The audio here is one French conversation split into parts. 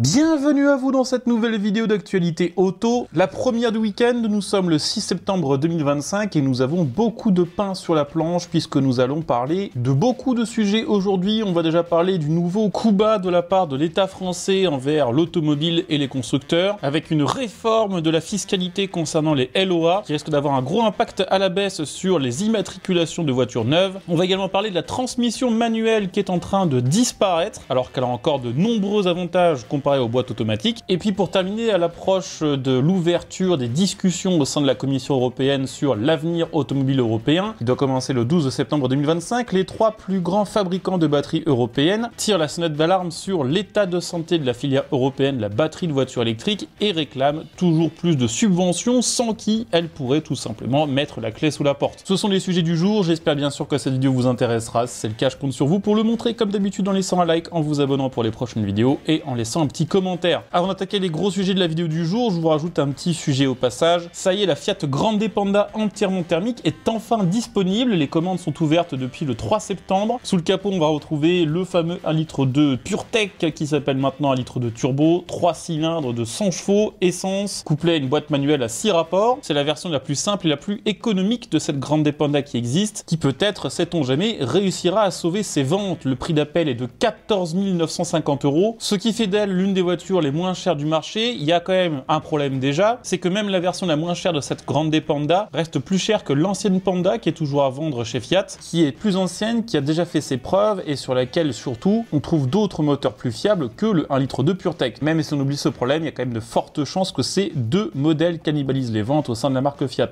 Bienvenue à vous dans cette nouvelle vidéo d'actualité auto, la première du week-end. Nous sommes le 6 septembre 2025 et nous avons beaucoup de pain sur la planche puisque nous allons parler de beaucoup de sujets aujourd'hui. On va déjà parler du nouveau coup bas de la part de l'État français envers l'automobile et les constructeurs, avec une réforme de la fiscalité concernant les LOA qui risque d'avoir un gros impact à la baisse sur les immatriculations de voitures neuves. On va également parler de la transmission manuelle qui est en train de disparaître alors qu'elle a encore de nombreux avantages comparés aux boîtes automatiques. Et puis pour terminer, à l'approche de l'ouverture des discussions au sein de la Commission européenne sur l'avenir automobile européen, qui doit commencer le 12 septembre 2025, les trois plus grands fabricants de batteries européennes tirent la sonnette d'alarme sur l'état de santé de la filière européenne de la batterie de voitures électriques et réclament toujours plus de subventions sans qui elle pourrait tout simplement mettre la clé sous la porte. Ce sont les sujets du jour, j'espère bien sûr que cette vidéo vous intéressera. Si c'est le cas, je compte sur vous pour le montrer comme d'habitude en laissant un like, en vous abonnant pour les prochaines vidéos et en laissant un petit commentaire. Avant d'attaquer les gros sujets de la vidéo du jour, je vous rajoute un petit sujet au passage. Ça y est, la Fiat Grande Panda entièrement thermique est enfin disponible. Les commandes sont ouvertes depuis le 3 septembre. Sous le capot, on va retrouver le fameux 1,2 litre PureTech qui s'appelle maintenant 1 litre turbo, 3 cylindres de 100 chevaux, essence, couplé à une boîte manuelle à 6 rapports. C'est la version la plus simple et la plus économique de cette Grande Panda qui existe, qui peut-être, sait-on jamais, réussira à sauver ses ventes. Le prix d'appel est de 14 950 €, ce qui fait d'elle l'une des voitures les moins chères du marché. Il y a quand même un problème déjà, c'est que même la version la moins chère de cette Grande Panda reste plus chère que l'ancienne Panda qui est toujours à vendre chez Fiat, qui est plus ancienne, qui a déjà fait ses preuves et sur laquelle surtout on trouve d'autres moteurs plus fiables que le 1 litre PureTech. Même si on oublie ce problème, il y a quand même de fortes chances que ces deux modèles cannibalisent les ventes au sein de la marque Fiat.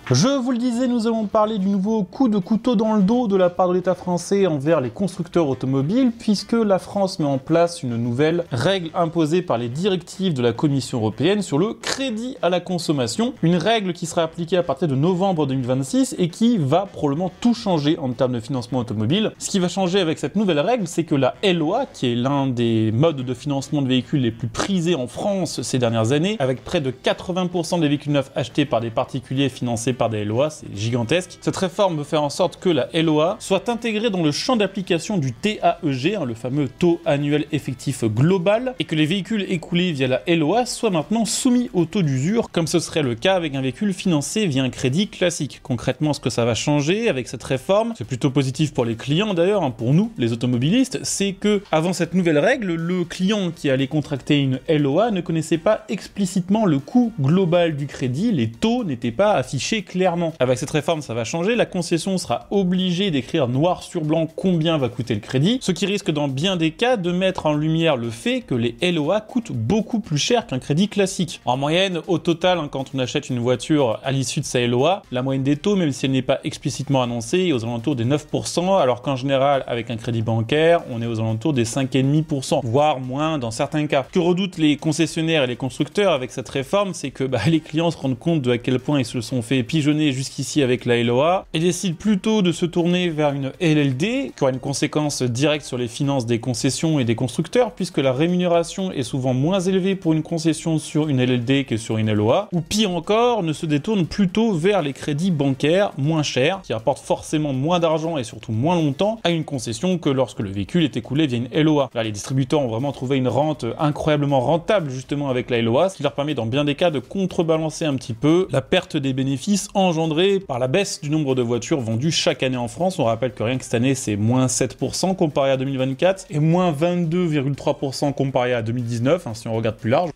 Je vous le disais, nous allons parler du nouveau coup de couteau dans le dos de la part de l'État français envers les constructeurs automobiles, puisque la France met en place une nouvelle règle imposée par les directives de la Commission européenne sur le crédit à la consommation, une règle qui sera appliquée à partir de novembre 2026 et qui va probablement tout changer en termes de financement automobile. Ce qui va changer avec cette nouvelle règle, c'est que la LOA, qui est l'un des modes de financement de véhicules les plus prisés en France ces dernières années, avec près de 80% des véhicules neufs achetés par des particuliers financés par des LOA, c'est gigantesque. Cette réforme veut faire en sorte que la LOA soit intégrée dans le champ d'application du TAEG, le fameux taux annuel effectif global, et que les véhicules écoulés via la LOA soient maintenant soumis au taux d'usure, comme ce serait le cas avec un véhicule financé via un crédit classique. Concrètement, ce que ça va changer avec cette réforme, c'est plutôt positif pour les clients d'ailleurs, pour nous, les automobilistes, c'est que avant cette nouvelle règle, le client qui allait contracter une LOA ne connaissait pas explicitement le coût global du crédit, les taux n'étaient pas affichés clairement. Avec cette réforme, ça va changer, la concession sera obligée d'écrire noir sur blanc combien va coûter le crédit, ce qui risque dans bien des cas de mettre en lumière le fait que les LOA coûtent beaucoup plus cher qu'un crédit classique. En moyenne, au total, quand on achète une voiture à l'issue de sa LOA, la moyenne des taux, même si elle n'est pas explicitement annoncée, est aux alentours des 9%, alors qu'en général, avec un crédit bancaire, on est aux alentours des 5,5%, voire moins dans certains cas. Ce que redoutent les concessionnaires et les constructeurs avec cette réforme, c'est que les clients se rendent compte de à quel point ils se sont fait pigeonner jusqu'ici avec la LOA et décident plutôt de se tourner vers une LLD qui aura une conséquence directe sur les finances des concessions et des constructeurs puisque la rémunération est souvent moins élevée pour une concession sur une LLD que sur une LOA, ou pire encore, ne se détournent plutôt vers les crédits bancaires moins chers qui apportent forcément moins d'argent et surtout moins longtemps à une concession que lorsque le véhicule est écoulé via une LOA. Là, les distributeurs ont vraiment trouvé une rente incroyablement rentable justement avec la LOA, ce qui leur permet dans bien des cas de contrebalancer un petit peu la perte des bénéfices engendrée par la baisse du nombre de voitures vendues chaque année en France. On rappelle que rien que cette année, c'est moins 7% comparé à 2024 et moins 22,3% comparé à 2019, si on regarde plus large.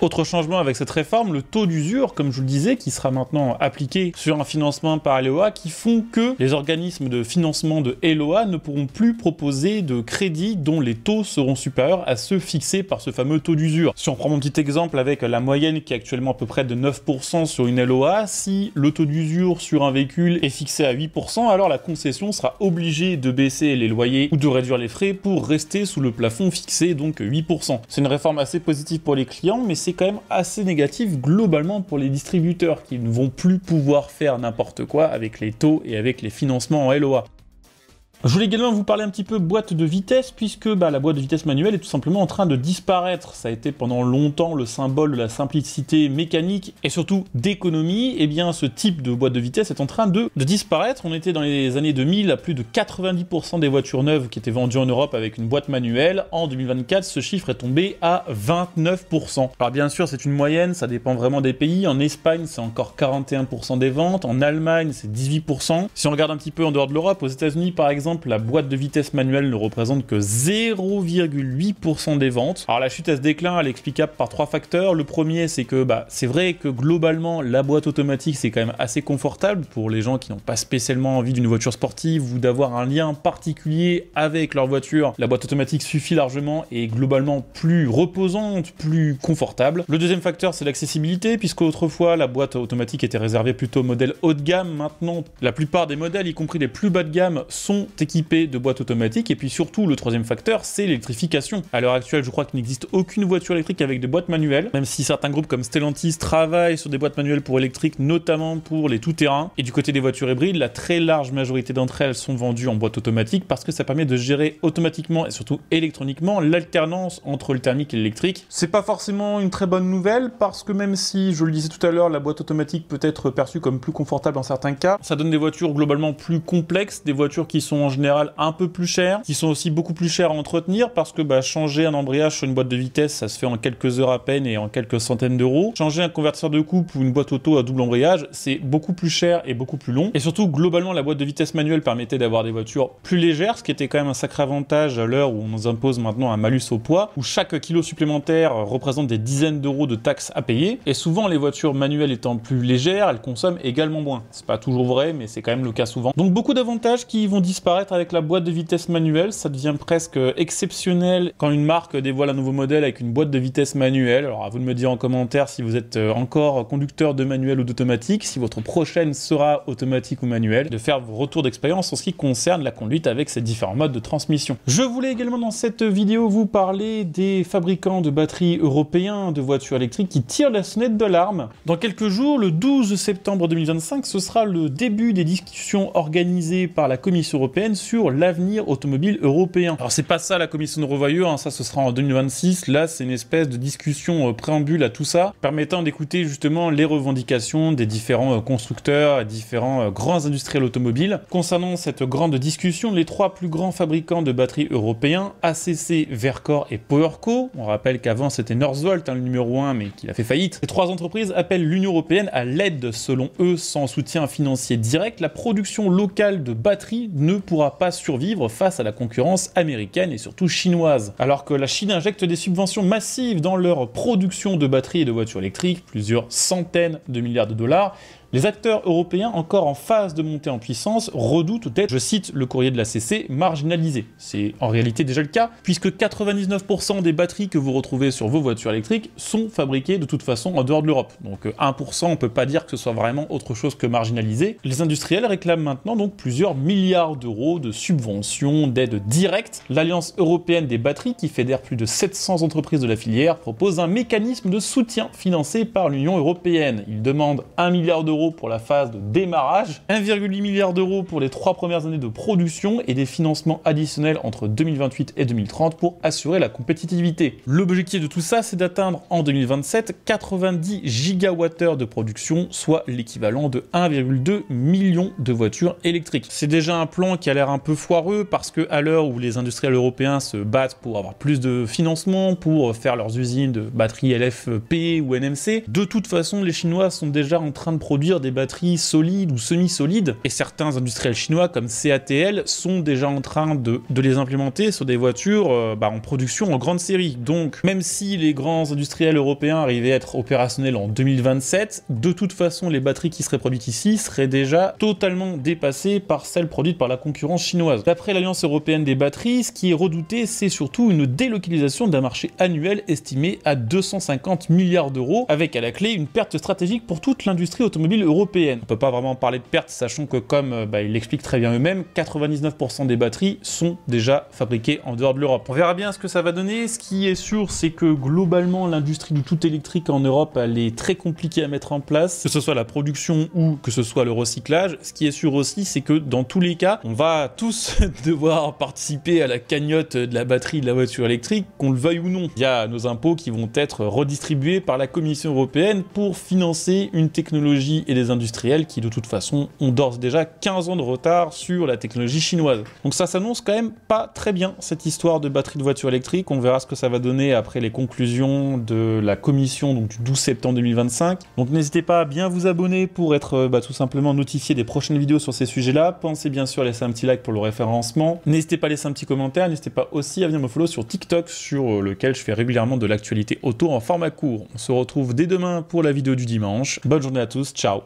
Autre changement avec cette réforme, le taux d'usure, comme je vous le disais, qui sera maintenant appliqué sur un financement par LOA, qui font que les organismes de financement de LOA ne pourront plus proposer de crédits dont les taux seront supérieurs à ceux fixés par ce fameux taux d'usure. Si on prend mon petit exemple avec la moyenne qui est actuellement à peu près de 9% sur une LOA, si le taux d'usure sur un véhicule est fixé à 8%, alors la concession sera obligée de baisser les loyers ou de réduire les frais pour rester sous le plafond fixé, donc 8%. C'est une réforme assez positive pour les clients, mais c'est quand même assez négatif globalement pour les distributeurs qui ne vont plus pouvoir faire n'importe quoi avec les taux et avec les financements en LOA. Je voulais également vous parler un petit peu boîte de vitesse, puisque la boîte de vitesse manuelle est tout simplement en train de disparaître. Ça a été pendant longtemps le symbole de la simplicité mécanique et surtout d'économie. Et bien ce type de boîte de vitesse est en train de disparaître. On était dans les années 2000 à plus de 90% des voitures neuves qui étaient vendues en Europe avec une boîte manuelle. En 2024, ce chiffre est tombé à 29%. Alors bien sûr, c'est une moyenne, ça dépend vraiment des pays. En Espagne, c'est encore 41% des ventes. En Allemagne, c'est 18%. Si on regarde un petit peu en dehors de l'Europe, aux États-Unis par exemple, la boîte de vitesse manuelle ne représente que 0,8% des ventes. Alors la chute à ce déclin, elle est explicable par 3 facteurs. Le premier, c'est que c'est vrai que globalement, la boîte automatique, c'est quand même assez confortable pour les gens qui n'ont pas spécialement envie d'une voiture sportive ou d'avoir un lien particulier avec leur voiture. La boîte automatique suffit largement et est globalement plus reposante, plus confortable. Le deuxième facteur, c'est l'accessibilité, puisque autrefois, la boîte automatique était réservée plutôt au modèle haut de gamme. Maintenant, la plupart des modèles, y compris les plus bas de gamme, sont équipés de boîtes automatiques. Et puis surtout, le troisième facteur, c'est l'électrification. À l'heure actuelle, je crois qu'il n'existe aucune voiture électrique avec des boîtes manuelles, même si certains groupes comme Stellantis travaillent sur des boîtes manuelles pour électrique, notamment pour les tout-terrains. Et du côté des voitures hybrides, la très large majorité d'entre elles sont vendues en boîte automatique parce que ça permet de gérer automatiquement et surtout électroniquement l'alternance entre le thermique et l'électrique. C'est pas forcément une très bonne nouvelle parce que même si, je le disais tout à l'heure, la boîte automatique peut être perçue comme plus confortable dans certains cas, ça donne des voitures globalement plus complexes, des voitures qui sont en général un peu plus chères, qui sont aussi beaucoup plus chères à entretenir parce que changer un embrayage sur une boîte de vitesse, ça se fait en quelques heures à peine et en quelques centaines d'euros. Changer un convertisseur de couple ou une boîte auto à double embrayage, c'est beaucoup plus cher et beaucoup plus long. Et surtout, globalement, la boîte de vitesse manuelle permettait d'avoir des voitures plus légères, ce qui était quand même un sacré avantage à l'heure où on nous impose maintenant un malus au poids, où chaque kilo supplémentaire représente des dizaines d'euros de taxes à payer. Et souvent, les voitures manuelles étant plus légères, elles consomment également moins. C'est pas toujours vrai, mais c'est quand même le cas souvent. Donc beaucoup d'avantages qui vont disparaître avec la boîte de vitesse manuelle. Ça devient presque exceptionnel quand une marque dévoile un nouveau modèle avec une boîte de vitesse manuelle. Alors à vous de me dire en commentaire si vous êtes encore conducteur de manuel ou d'automatique, si votre prochaine sera automatique ou manuelle, de faire vos retours d'expérience en ce qui concerne la conduite avec ces différents modes de transmission. Je voulais également dans cette vidéo vous parler des fabricants de batteries européens de voitures électriques qui tirent la sonnette d'alarme. Dans quelques jours, le 12 septembre 2025, ce sera le début des discussions organisées par la Commission européenne sur l'avenir automobile européen. Alors c'est pas ça la Commission de Revoyeux, ça ce sera en 2026, là c'est une espèce de discussion préambule à tout ça, permettant d'écouter justement les revendications des différents constructeurs et différents grands industriels automobiles. Concernant cette grande discussion, les 3 plus grands fabricants de batteries européens, ACC, Verkor et PowerCo, on rappelle qu'avant c'était Northvolt, le numéro 1, mais qu'il a fait faillite, ces 3 entreprises appellent l'Union européenne à l'aide. Selon eux, sans soutien financier direct, la production locale de batteries ne pourra pas survivre face à la concurrence américaine et surtout chinoise. Alors que la Chine injecte des subventions massives dans leur production de batteries et de voitures électriques, plusieurs centaines de milliards de dollars, les acteurs européens, encore en phase de montée en puissance, redoutent d'être, je cite le courrier de l'ACC, marginalisés. C'est en réalité déjà le cas, puisque 99% des batteries que vous retrouvez sur vos voitures électriques sont fabriquées de toute façon en dehors de l'Europe. Donc 1%, on ne peut pas dire que ce soit vraiment autre chose que marginalisé. Les industriels réclament maintenant donc plusieurs milliards d'euros de subventions, d'aides directes. L'Alliance européenne des batteries, qui fédère plus de 700 entreprises de la filière, propose un mécanisme de soutien financé par l'Union européenne. Il demande 1 milliard d'euros pour la phase de démarrage, 1,8 milliard d'euros pour les 3 premières années de production et des financements additionnels entre 2028 et 2030 pour assurer la compétitivité. L'objectif de tout ça, c'est d'atteindre en 2027 90 gigawattheures de production, soit l'équivalent de 1,2 million de voitures électriques. C'est déjà un plan qui a l'air un peu foireux parce que à l'heure où les industriels européens se battent pour avoir plus de financement, pour faire leurs usines de batteries LFP ou NMC, de toute façon les Chinois sont déjà en train de produire des batteries solides ou semi-solides, et certains industriels chinois comme CATL sont déjà en train de les implémenter sur des voitures en production en grande série. Donc même si les grands industriels européens arrivaient à être opérationnels en 2027, de toute façon les batteries qui seraient produites ici seraient déjà totalement dépassées par celles produites par la concurrence chinoise. D'après l'Alliance européenne des batteries, ce qui est redouté, c'est surtout une délocalisation d'un marché annuel estimé à 250 milliards d'euros, avec à la clé une perte stratégique pour toute l'industrie automobile ville européenne. On peut pas vraiment parler de perte, sachant que comme ils l'expliquent très bien eux-mêmes, 99% des batteries sont déjà fabriquées en dehors de l'Europe. On verra bien ce que ça va donner. Ce qui est sûr, c'est que globalement, l'industrie du tout électrique en Europe, elle est très compliquée à mettre en place, que ce soit la production ou que ce soit le recyclage. Ce qui est sûr aussi, c'est que dans tous les cas, on va tous devoir participer à la cagnotte de la batterie de la voiture électrique, qu'on le veuille ou non. Il y a nos impôts qui vont être redistribués par la Commission européenne pour financer une technologie et des industriels qui, de toute façon, ont d'ores et déjà 15 ans de retard sur la technologie chinoise. Donc ça s'annonce quand même pas très bien, cette histoire de batterie de voiture électrique. On verra ce que ça va donner après les conclusions de la Commission donc du 12 septembre 2025. Donc n'hésitez pas à bien vous abonner pour être tout simplement notifié des prochaines vidéos sur ces sujets-là. Pensez bien sûr à laisser un petit like pour le référencement. N'hésitez pas à laisser un petit commentaire. N'hésitez pas aussi à venir me follow sur TikTok, sur lequel je fais régulièrement de l'actualité auto en format court. On se retrouve dès demain pour la vidéo du dimanche. Bonne journée à tous, ciao!